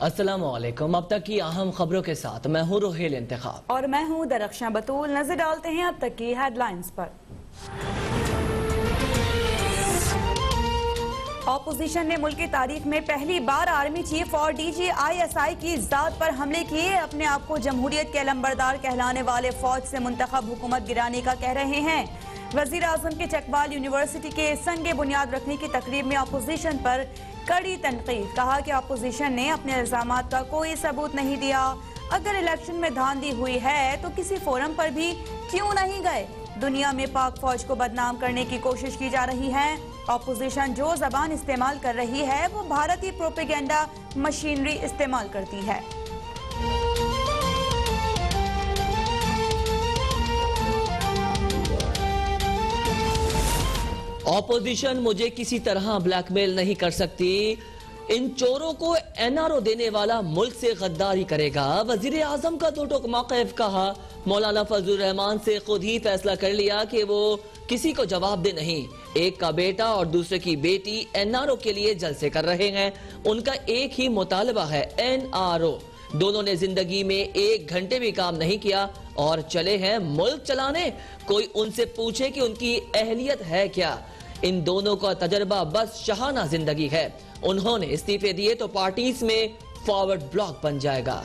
अस्सलामुअलैकुम। अब तक की अहम खबरों के साथ मैं हूँ रोहेल इंतखाब और मैं हूँ दरख्शां बतूल। नजर डालते हैं अब तक की हेडलाइंस पर। ऑपोजिशन ने मुल्क की तारीख में पहली बार आर्मी चीफ और डीजी ISI की जात पर हमले किए। अपने आप को जमहूरियत के अलंबरदार कहलाने वाले फौज से मुंतखब हुकूमत गिराने का कह रहे हैं। वजीर आजम के चकवाल यूनिवर्सिटी के संगे बुनियाद रखने की तकरीब में ऑपोजिशन पर कड़ी तनकीद। कहा कि ऑपोजिशन ने अपने इल्जामात का कोई सबूत नहीं दिया। अगर इलेक्शन में धांधली हुई है तो किसी फोरम पर भी क्यों नहीं गए। दुनिया में पाक फौज को बदनाम करने की कोशिश की जा रही है। ऑपोजिशन जो जबान इस्तेमाल कर रही है वो भारतीय प्रोपेगेंडा मशीनरी इस्तेमाल करती है। ऑपोजिशन मुझे किसी तरह ब्लैकमेल नहीं कर सकती। इन चोरों को NRO देने वाला मुल्क से गद्दारी करेगा। वजीर आजम का दो टोक मौक़िफ़। कहा मौलाना फजलुर रहमान से खुद ही फैसला कर लिया कि वो किसी को जवाब दे नहीं। एक का बेटा और दूसरे की बेटी NRO के लिए जलसे कर रहे हैं। उनका एक ही मुतालबा है NRO। दोनों ने जिंदगी में 1 घंटे भी काम नहीं किया और चले हैं मुल्क चलाने। कोई उनसे पूछे कि उनकी अहलियत है क्या। इन दोनों का तजर्बा बस शहाना जिंदगी है। उन्होंने इस्तीफे दिए तो पार्टीज में फॉरवर्ड ब्लॉक बन जाएगा।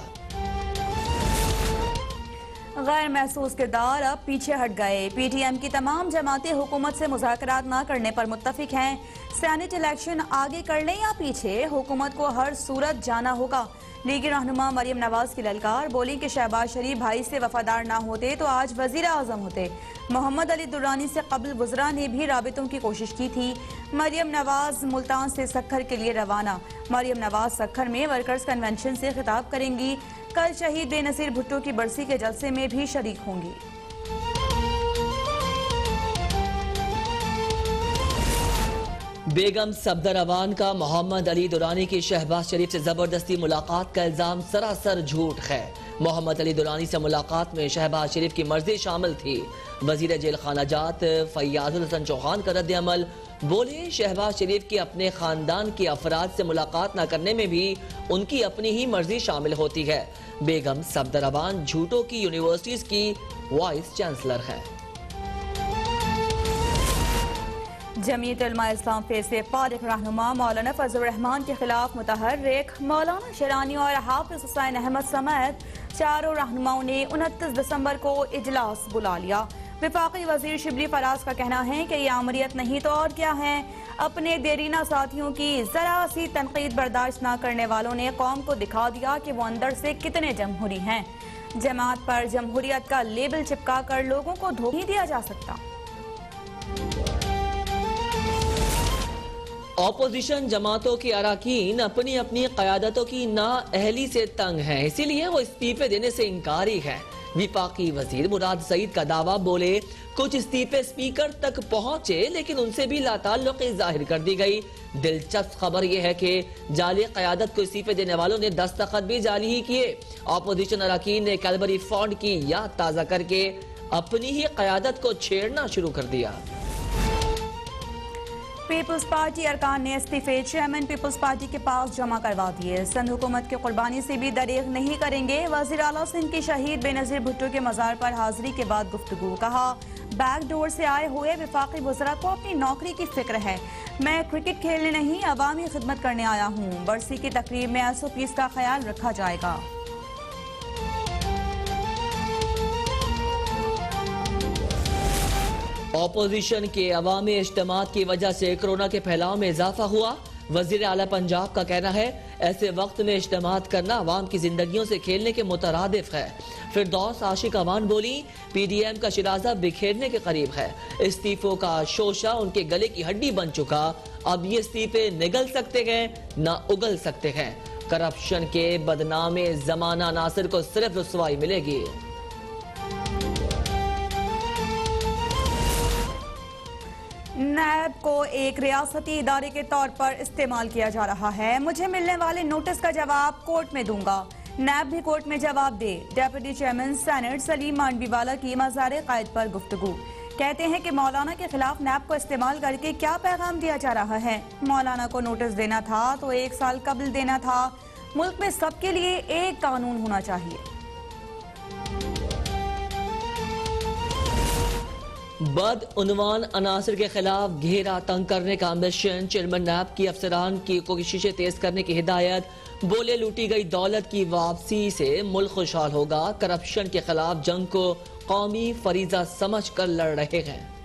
गैर महसूस किरदार अब पीछे हट गए। PTM की तमाम जमातें हुकूमत से मुज़ाकरात न करने पर मुत्तफिक हैं। सेनेट इलेक्शन आगे कर लें या पीछे, हुकूमत को हर सूरत जाना होगा। लीगी रहनुमा मरियम नवाज की ललकार। बोली कि शहबाज शरीफ भाई से वफादार ना होते तो आज वजीर आजम होते। मोहम्मद अली दुर्रानी से कबल वज़रा ने भी राबितों की कोशिश की थी। मरियम नवाज मुल्तान से सक्खर के लिए रवाना। मरियम नवाज सक्खर में वर्कर्स कन्वेंशन से खिताब करेंगी। कल शहीद बेनज़ीर भुट्टो की बरसी के जलसे में भी शरीक होंगी। बेगम सफदर अवान का मोहम्मद अली दुरानी की शहबाज शरीफ से जबरदस्ती मुलाकात का इल्जाम सरासर झूठ है। मोहम्मद अली दुरानी से मुलाकात में शहबाज शरीफ की मर्जी शामिल थी। वजीर जेल खाना जात फैयाजुल हसन चौहान का रद्द अमल। बोले शहबाज शरीफ के अपने खानदान के अफराद से मुलाकात न करने में भी उनकी अपनी ही मर्जी शामिल होती है। बेगम सफदर अवान झूठों की यूनिवर्सिटीज की वाइस चांसलर है। जमीयत उलमा इस्लाम फेस से फारिग रहनुमा मौलाना फजलुर रहमान के खिलाफ मुतहर्रिक मौलाना शरानी और हाफिज हुसैन अहमद समेत चारों रहनुमाओं ने 29 दिसंबर को इजलास बुला लिया। विफाकी वजीर शिबली फराज का कहना है कि ये आमरीत नहीं तो और क्या है। अपने देरीना साथियों की जरा सी तनकीद बर्दाश्त न करने वालों ने कौम को दिखा दिया कि वो अंदर से कितने जमहूरी हैं। जमात पर जमहूरियत का लेबल चिपका कर लोगों को धोखा नहीं दिया जा सकता। ऑपोजिशन जमातों के अराकीन अपनी अपनी क़यादतों की नाअहली से तंग हैं, इसीलिए वो इस्तीफे देने से इनकारी है। विफाकी वजीर मुराद सईद का दावा। बोले कुछ इस्तीफे स्पीकर तक पहुंचे लेकिन उनसे भी लाताल्लुक़ी जाहिर कर दी गई। दिलचस्प खबर यह है कि जाली क़यादत को इस्तीफे देने वालों ने दस्तखत भी जाली ही किए। ऑपोजिशन अराकीन ने कैलबरी फंड की याद ताज़ा करके अपनी ही क़यादत को छेड़ना शुरू कर दिया। पीपल्स पार्टी अरकान ने इस्तीफे चेयरमैन पीपल्स पार्टी के पास जमा करवा दिए। सिंध हुकूमत की कुर्बानी से भी दरेग नहीं करेंगे। वज़ीर आला सिंध की शहीद बेनज़ीर भुट्टो के मज़ार पर हाजिरी के बाद गुफ्तगू। कहा बैक डोर से आए हुए विफाकी वज़रा को अपनी नौकरी की फिक्र है। मैं क्रिकेट खेलने नहीं अवामी खिदमत करने आया हूँ। बरसी की तकरीब में SOPs का ख्याल रखा जाएगा। ऑपोजिशन के अवामी इज्तिमात की वजह से कोरोना के फैलाव में इजाफा हुआ। वजीर आला पंजाब का कहना है ऐसे वक्त में इज्तिमात करना अवाम की जिंदगियों से खेलने के मुतरादिफ है। फिरदौस आशिक अवान बोली PDM का शिराजा बिखेरने के करीब है। इस्तीफों का शोशा उनके गले की हड्डी बन चुका। अब ये इस्तीफे निगल सकते हैं न उगल सकते हैं। करप्शन के बदनामे जमाना नासिर को सिर्फ रुसवाई मिलेगी। नैब को एक रियासती इदारे के तौर पर इस्तेमाल किया जा रहा है। मुझे मिलने वाले नोटिस का जवाब कोर्ट में दूंगा। नैब भी कोर्ट में जवाब दे। Deputy chairman senate Saleem Mandviwala की मज़ार क़ायद पर गुफ्तगू। कहते हैं कि मौलाना के खिलाफ नैब को इस्तेमाल करके क्या पैगाम दिया जा रहा है। मौलाना को नोटिस देना था तो 1 साल कबल देना था। मुल्क में सबके लिए एक कानून होना चाहिए। बदउनवान अनासर के खिलाफ घेरा तंग करने का मिशन, चेयरमैन नैब की अफसरान की कोशिशें तेज करने की हिदायत। बोले लूटी गई दौलत की वापसी से मुल्क खुशहाल होगा। करप्शन के खिलाफ जंग को कौमी फरीजा समझ कर लड़ रहे हैं।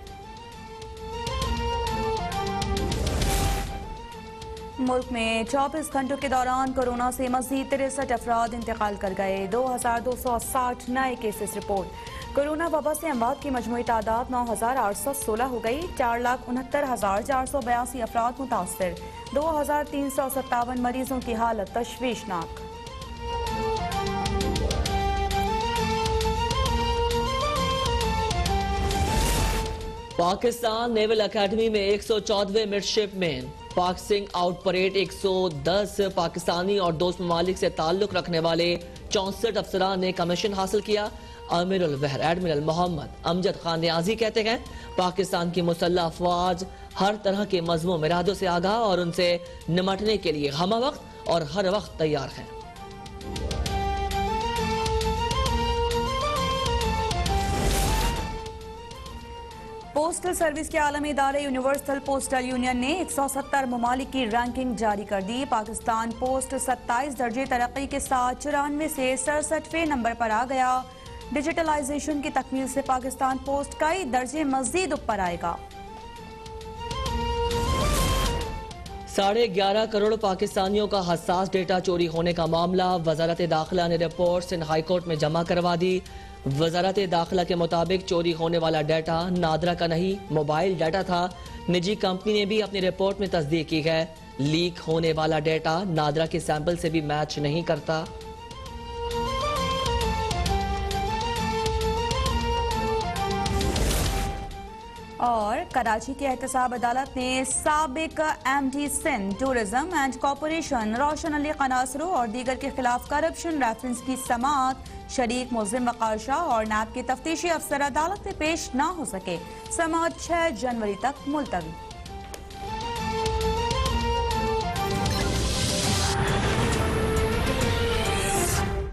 मुल्क में 24 घंटों के दौरान कोरोना से मजीद 63 अफराद इंतकाल कर गए। 2260 नए केसेस रिपोर्ट। कोरोना वबा से अमवात की मजमूई तादाद 9816 हो गई। 4,69,482 अफराद मुतासर। 2357 मरीजों की हालत तशवीशनाक। पाकिस्तान नेवल अकेडमी में 114वें मिडशिपमैन पाक सिंह आउट परेड। 110 पाकिस्तानी और दोस्त ममालिक से ताल्लुक रखने वाले 64 अफसरान ने कमीशन हासिल किया। आमिरुल बहर एडमिरल मोहम्मद अमजद खान नियाजी कहते हैं, पाकिस्तान की मुसल्लह अफवाज हर तरह के मजमूम इरादों से आगाह और उनसे निमटने के लिए हम वक्त और हर वक्त तैयार हैं। पोस्टल सर्विस के आलमी इदारे यूनिवर्सल पोस्टल यूनियन ने 170 ममालिक की रैंकिंग जारी कर दी। पाकिस्तान पोस्ट 27 दर्जे तरक्की के साथ 94 से 67वें नंबर पर आ गया। डिजिटलाइजेशन की तकमील से पाकिस्तान पोस्ट कई दर्जे मजीद ऊपर आएगा। 11.5 करोड़ पाकिस्तानियों का हसास डेटा चोरी होने का मामला वजारत दाखिला ने रिपोर्ट सिंध हाईकोर्ट में जमा करवा दी। वजारत दाखिला के मुताबिक चोरी होने वाला डाटा नादरा का नहीं, मोबाइल डाटा था। निजी कंपनी ने भी अपनी रिपोर्ट में तस्दीक की है, लीक होने वाला डाटा नादरा के सैंपल से भी मैच नहीं करता। और कराची की एहतसाब अदालत ने साबिक MD Sindh tourism and corporation Roshan Ali Kanasro और दीगर के खिलाफ करप्शन रेफरेंस की समाअत शरीक मुल्जिम वकार शाह और नैब के तफ्तीशी अफसर अदालत में पेश न हो सके। समाअत 6 जनवरी तक मुलतवी।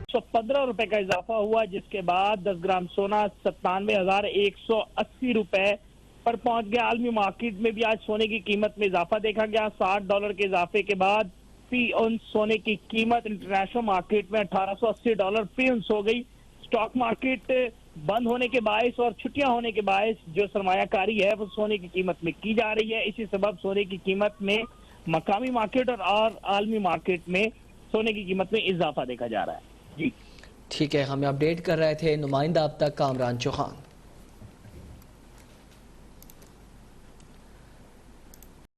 115 रुपए का इजाफा हुआ, जिसके बाद 10 ग्राम सोना 97,180 रुपए पर पहुंच गया। आलमी मार्केट में भी आज सोने की कीमत में इजाफा देखा गया। $60 के इजाफे के बाद फी औंस सोने की कीमत इंटरनेशनल मार्केट में $1880 फी औंस हो गई। स्टॉक मार्केट बंद होने के बायस और छुट्टियां होने के बायस जो सरमायाकारी है वो सोने की कीमत में की जा रही है। इसी सबब सोने की कीमत में मकामी मार्केट और आलमी मार्केट में सोने की कीमत में इजाफा देखा जा रहा है। जी ठीक है, हमें अपडेट कर रहे थे नुमाइंदा अब तक कामरान चौहान।